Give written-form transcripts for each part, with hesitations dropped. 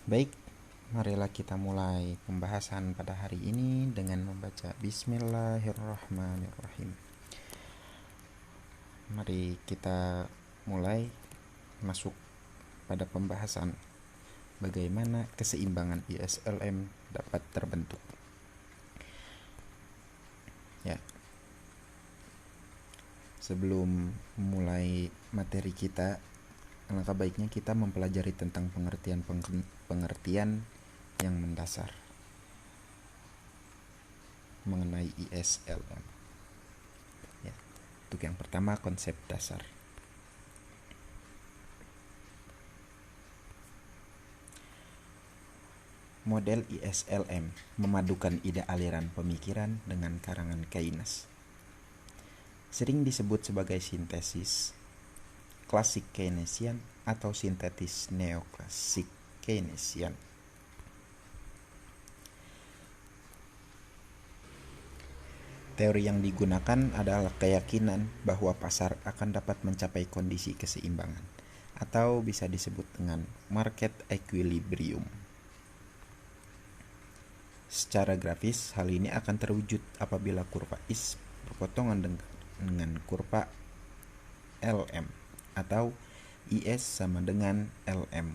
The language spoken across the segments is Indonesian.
Baik, marilah kita mulai pembahasan pada hari ini dengan membaca Bismillahirrahmanirrahim. Mari kita mulai masuk pada pembahasan bagaimana keseimbangan ISLM dapat terbentuk. Ya. Sebelum mulai materi kita, alangkah baiknya kita mempelajari tentang pengertian yang mendasar mengenai ISLM. Ya. Untuk yang pertama, konsep dasar. Model ISLM memadukan ide aliran pemikiran dengan karangan Keynes. Sering disebut sebagai sintesis klasik Keynesian atau sintetis neoklasik Keynesian. Teori yang digunakan adalah keyakinan bahwa pasar akan dapat mencapai kondisi keseimbangan, atau bisa disebut dengan market equilibrium. Secara grafis, hal ini akan terwujud apabila kurva IS berpotongan dengan kurva LM, atau IS sama dengan LM.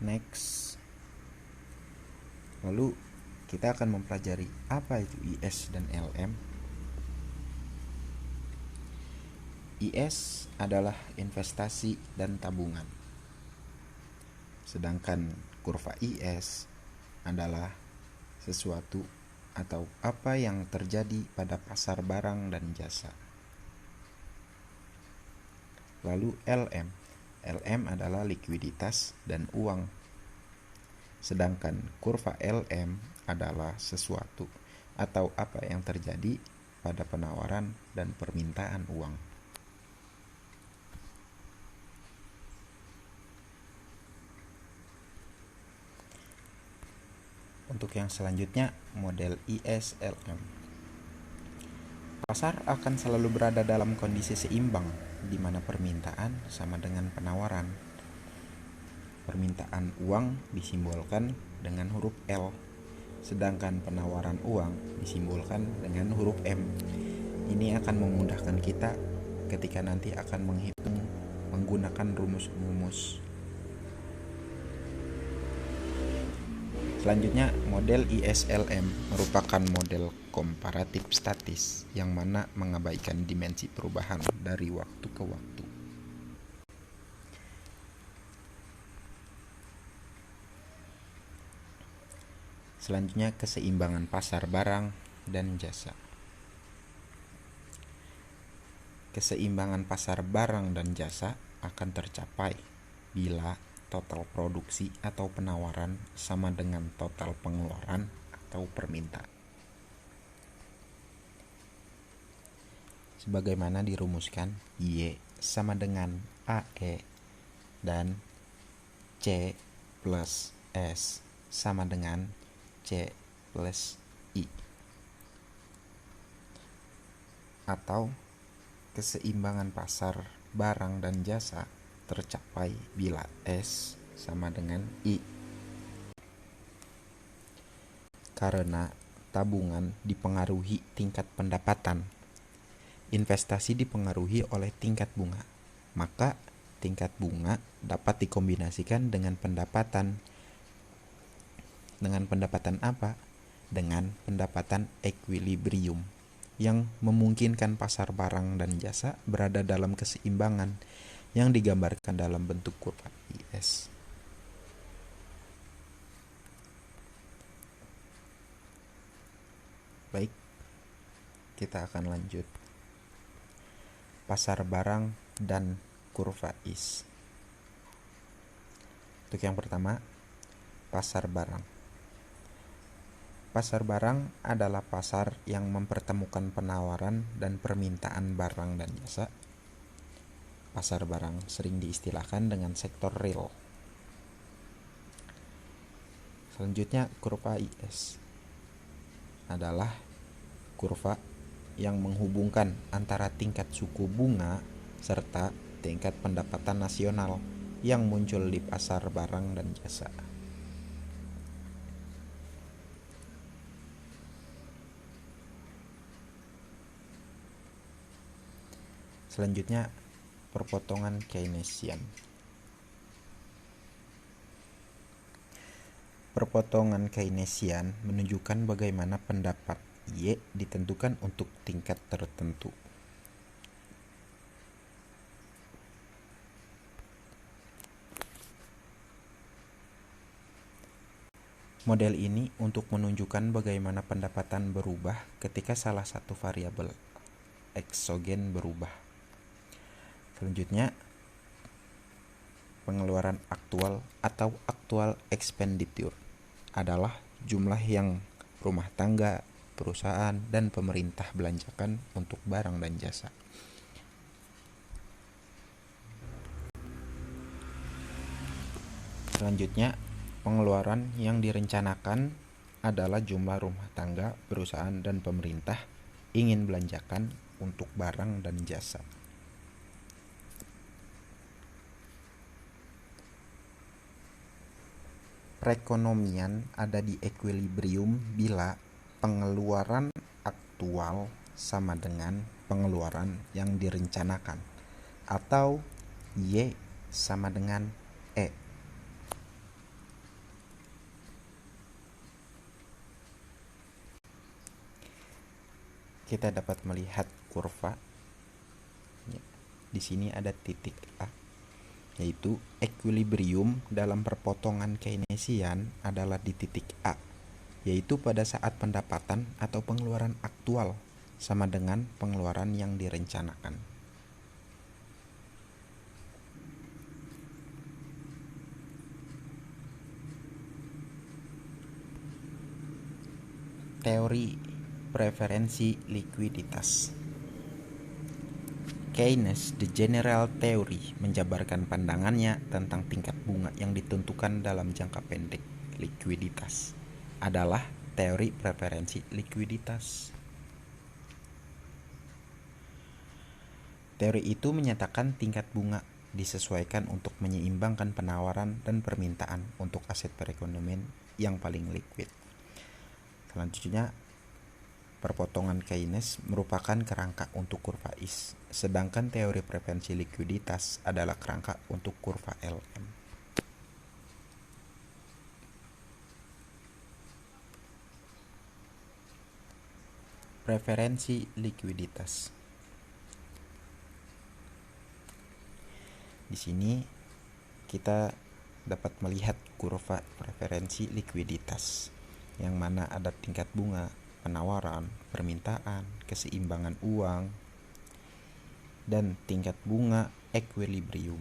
Next. Lalu kita akan mempelajari apa itu IS dan LM. IS adalah investasi dan tabungan. Sedangkan kurva IS adalah sesuatu atau apa yang terjadi pada pasar barang dan jasa. Lalu LM adalah likuiditas dan uang. Sedangkan kurva LM adalah sesuatu atau apa yang terjadi pada penawaran dan permintaan uang. Untuk yang selanjutnya, model ISLM. Pasar akan selalu berada dalam kondisi seimbang, di mana permintaan sama dengan penawaran. Permintaan uang disimbolkan dengan huruf L, sedangkan penawaran uang disimbolkan dengan huruf M. Ini akan memudahkan kita ketika nanti akan menghitung menggunakan rumus-rumus. Selanjutnya, model ISLM merupakan model komparatif statis yang mana mengabaikan dimensi perubahan dari waktu ke waktu. Selanjutnya, keseimbangan pasar barang dan jasa. Keseimbangan pasar barang dan jasa akan tercapai bila total produksi atau penawaran sama dengan total pengeluaran atau permintaan. Sebagaimana dirumuskan, Y sama dengan AE dan C plus S sama dengan C plus I. Atau keseimbangan pasar barang dan jasa tercapai bila S sama dengan I. Karena tabungan dipengaruhi tingkat pendapatan, investasi dipengaruhi oleh tingkat bunga, maka tingkat bunga dapat dikombinasikan dengan pendapatan. Dengan pendapatan apa? Dengan pendapatan equilibrium, yang memungkinkan pasar barang dan jasa berada dalam keseimbangan yang digambarkan dalam bentuk kurva IS. Baik, kita akan lanjut. Pasar barang dan kurva IS. Untuk yang pertama, pasar barang. Pasar barang adalah pasar yang mempertemukan penawaran dan permintaan barang dan jasa. Pasar barang sering diistilahkan dengan sektor real. Selanjutnya, kurva IS adalah kurva yang menghubungkan antara tingkat suku bunga serta tingkat pendapatan nasional yang muncul di pasar barang dan jasa. Selanjutnya, perpotongan Keynesian. Perpotongan Keynesian menunjukkan bagaimana pendapat Y ditentukan untuk tingkat tertentu. Model ini untuk menunjukkan bagaimana pendapatan berubah ketika salah satu variabel eksogen berubah. Selanjutnya, pengeluaran aktual atau actual expenditure adalah jumlah yang rumah tangga, perusahaan, dan pemerintah belanjakan untuk barang dan jasa. Selanjutnya, pengeluaran yang direncanakan adalah jumlah rumah tangga, perusahaan, dan pemerintah ingin belanjakan untuk barang dan jasa. Perekonomian ada di equilibrium bila pengeluaran aktual sama dengan pengeluaran yang direncanakan, atau Y sama dengan E. Kita dapat melihat kurva. Di sini ada titik A, yaitu equilibrium dalam perpotongan Keynesian adalah di titik A, yaitu pada saat pendapatan atau pengeluaran aktual sama dengan pengeluaran yang direncanakan. Teori preferensi likuiditas. Keynes The General Theory menjabarkan pandangannya tentang tingkat bunga yang ditentukan dalam jangka pendek likuiditas adalah teori preferensi likuiditas. Teori itu menyatakan tingkat bunga disesuaikan untuk menyeimbangkan penawaran dan permintaan untuk aset perekonomian yang paling liquid. Selanjutnya, perpotongan Keynes merupakan kerangka untuk kurva IS, sedangkan teori preferensi likuiditas adalah kerangka untuk kurva LM. Preferensi likuiditas. Di sini kita dapat melihat kurva preferensi likuiditas, yang mana ada tingkat bunga, penawaran, permintaan, keseimbangan uang, dan tingkat bunga equilibrium.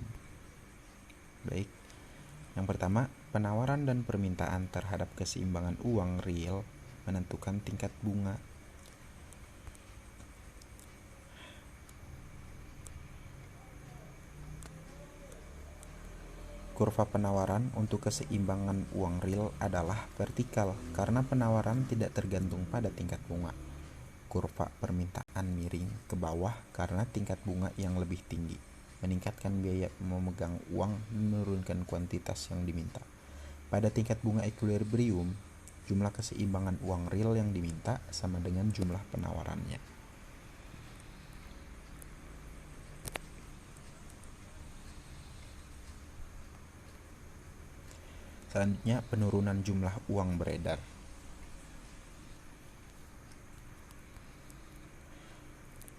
Baik, yang pertama, penawaran dan permintaan terhadap keseimbangan uang real menentukan tingkat bunga. Kurva penawaran untuk keseimbangan uang real adalah vertikal karena penawaran tidak tergantung pada tingkat bunga. Kurva permintaan miring ke bawah karena tingkat bunga yang lebih tinggi meningkatkan biaya memegang uang dan menurunkan kuantitas yang diminta. Pada tingkat bunga equilibrium, jumlah keseimbangan uang real yang diminta sama dengan jumlah penawarannya. Selanjutnya, penurunan jumlah uang beredar.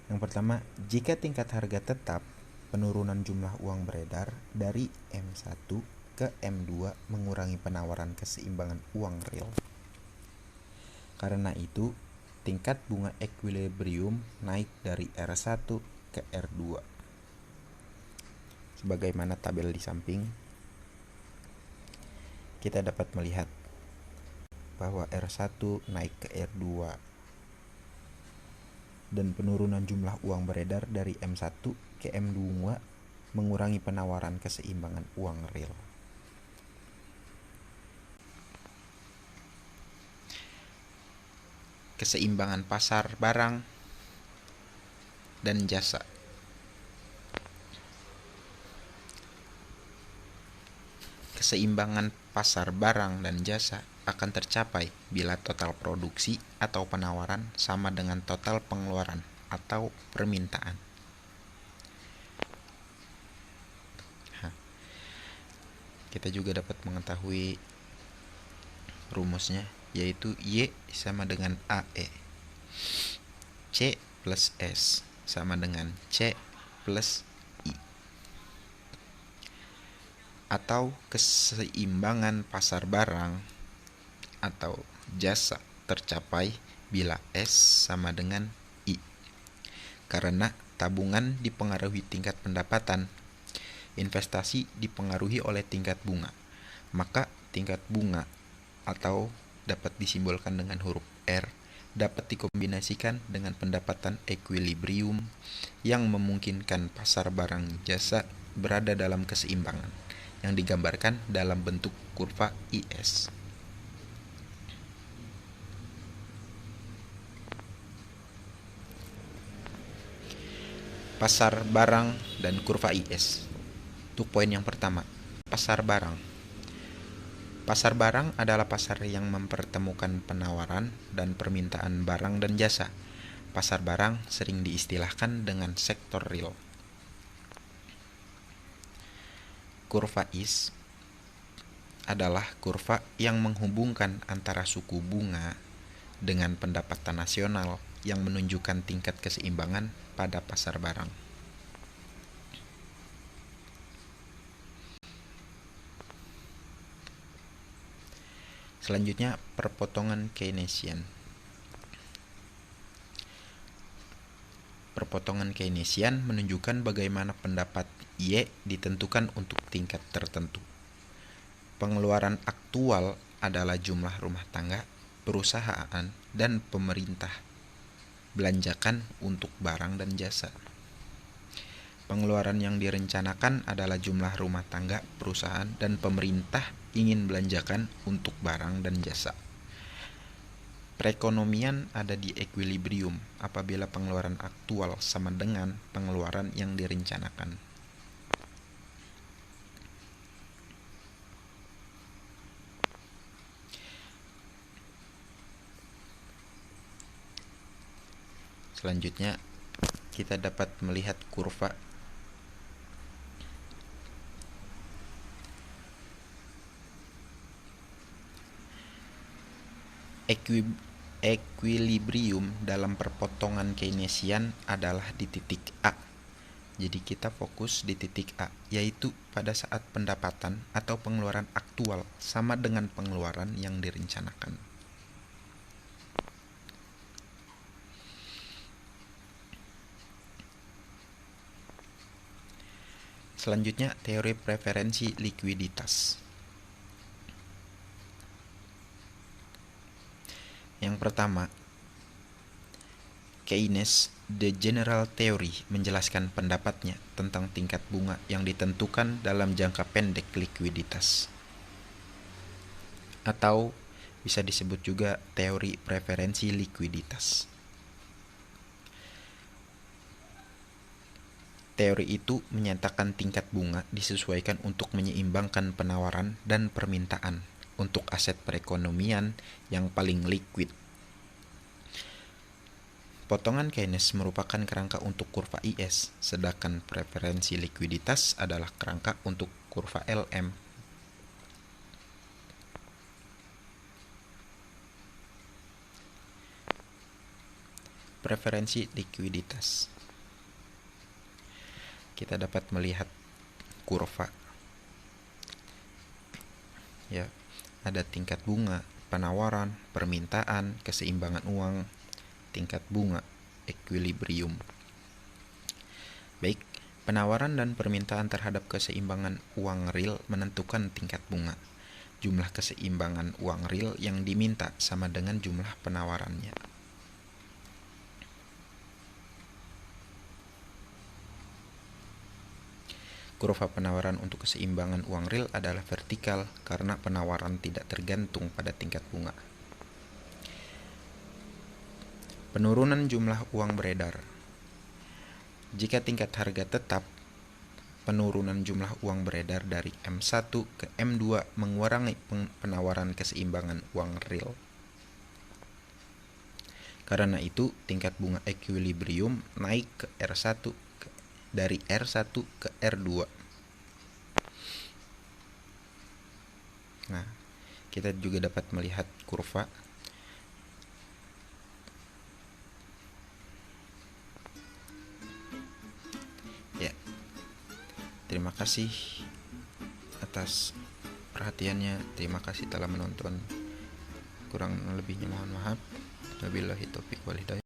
Yang pertama, jika tingkat harga tetap, penurunan jumlah uang beredar dari M1 ke M2 mengurangi penawaran keseimbangan uang real. Karena itu, tingkat bunga equilibrium naik dari R1 ke R2. Sebagaimana tabel di samping, kita dapat melihat bahwa R1 naik ke R2 dan penurunan jumlah uang beredar dari M1 ke M2 mengurangi penawaran keseimbangan uang real. Keseimbangan pasar barang dan jasa. keseimbangan pasar barang dan jasa akan tercapai bila total produksi atau penawaran sama dengan total pengeluaran atau permintaan. Kita juga dapat mengetahui rumusnya, yaitu Y sama dengan AE. C plus S sama dengan C plus I. Atau keseimbangan pasar barang atau jasa tercapai bila S sama dengan I. Karena tabungan dipengaruhi tingkat pendapatan, investasi dipengaruhi oleh tingkat bunga, maka tingkat bunga atau dapat disimbolkan dengan huruf R dapat dikombinasikan dengan pendapatan ekuilibrium yang memungkinkan pasar barang jasa berada dalam keseimbangan yang digambarkan dalam bentuk kurva IS. Pasar barang dan kurva IS. Untuk poin yang pertama, pasar barang. Pasar barang adalah pasar yang mempertemukan penawaran dan permintaan barang dan jasa. Pasar barang sering diistilahkan dengan sektor real. Kurva IS adalah kurva yang menghubungkan antara suku bunga dengan pendapatan nasional yang menunjukkan tingkat keseimbangan pada pasar barang. Selanjutnya, perpotongan Keynesian. Perpotongan Keynesian menunjukkan bagaimana pendapat Y ditentukan untuk tingkat tertentu. Pengeluaran aktual adalah jumlah rumah tangga, perusahaan, dan pemerintah belanjakan untuk barang dan jasa. Pengeluaran yang direncanakan adalah jumlah rumah tangga, perusahaan, dan pemerintah ingin belanjakan untuk barang dan jasa. Perekonomian ada di ekuilibrium apabila pengeluaran aktual sama dengan pengeluaran yang direncanakan. Selanjutnya, kita dapat melihat kurva ekuilibrium dalam perpotongan Keynesian adalah di titik A. Jadi kita fokus di titik A, yaitu pada saat pendapatan atau pengeluaran aktual sama dengan pengeluaran yang direncanakan. Selanjutnya, teori preferensi likuiditas. Yang pertama, Keynes The General Theory menjelaskan pendapatnya tentang tingkat bunga yang ditentukan dalam jangka pendek likuiditas, atau bisa disebut juga teori preferensi likuiditas. Teori itu menyatakan tingkat bunga disesuaikan untuk menyeimbangkan penawaran dan permintaan untuk aset perekonomian yang paling liquid. Potongan Keynes merupakan kerangka untuk kurva IS, sedangkan preferensi likuiditas adalah kerangka untuk kurva LM. Preferensi likuiditas. Kita dapat melihat kurva. Ya, ada tingkat bunga, penawaran, permintaan, keseimbangan uang, tingkat bunga, ekuilibrium. Baik, penawaran dan permintaan terhadap keseimbangan uang real menentukan tingkat bunga. Jumlah keseimbangan uang real yang diminta sama dengan jumlah penawarannya. Kurva penawaran untuk keseimbangan uang real adalah vertikal karena penawaran tidak tergantung pada tingkat bunga. Penurunan jumlah uang beredar. Jika tingkat harga tetap penurunan jumlah uang beredar dari M1 ke M2 mengurangi penawaran keseimbangan uang real. Karena itu, tingkat bunga ekuilibrium naik ke R1 dari R1 ke R2. Nah, kita juga dapat melihat kurva. Ya. Terima kasih atas perhatiannya. Terima kasih telah menonton. Kurang lebihnya mohon maaf. Wabillahi taufiq wal hidayah.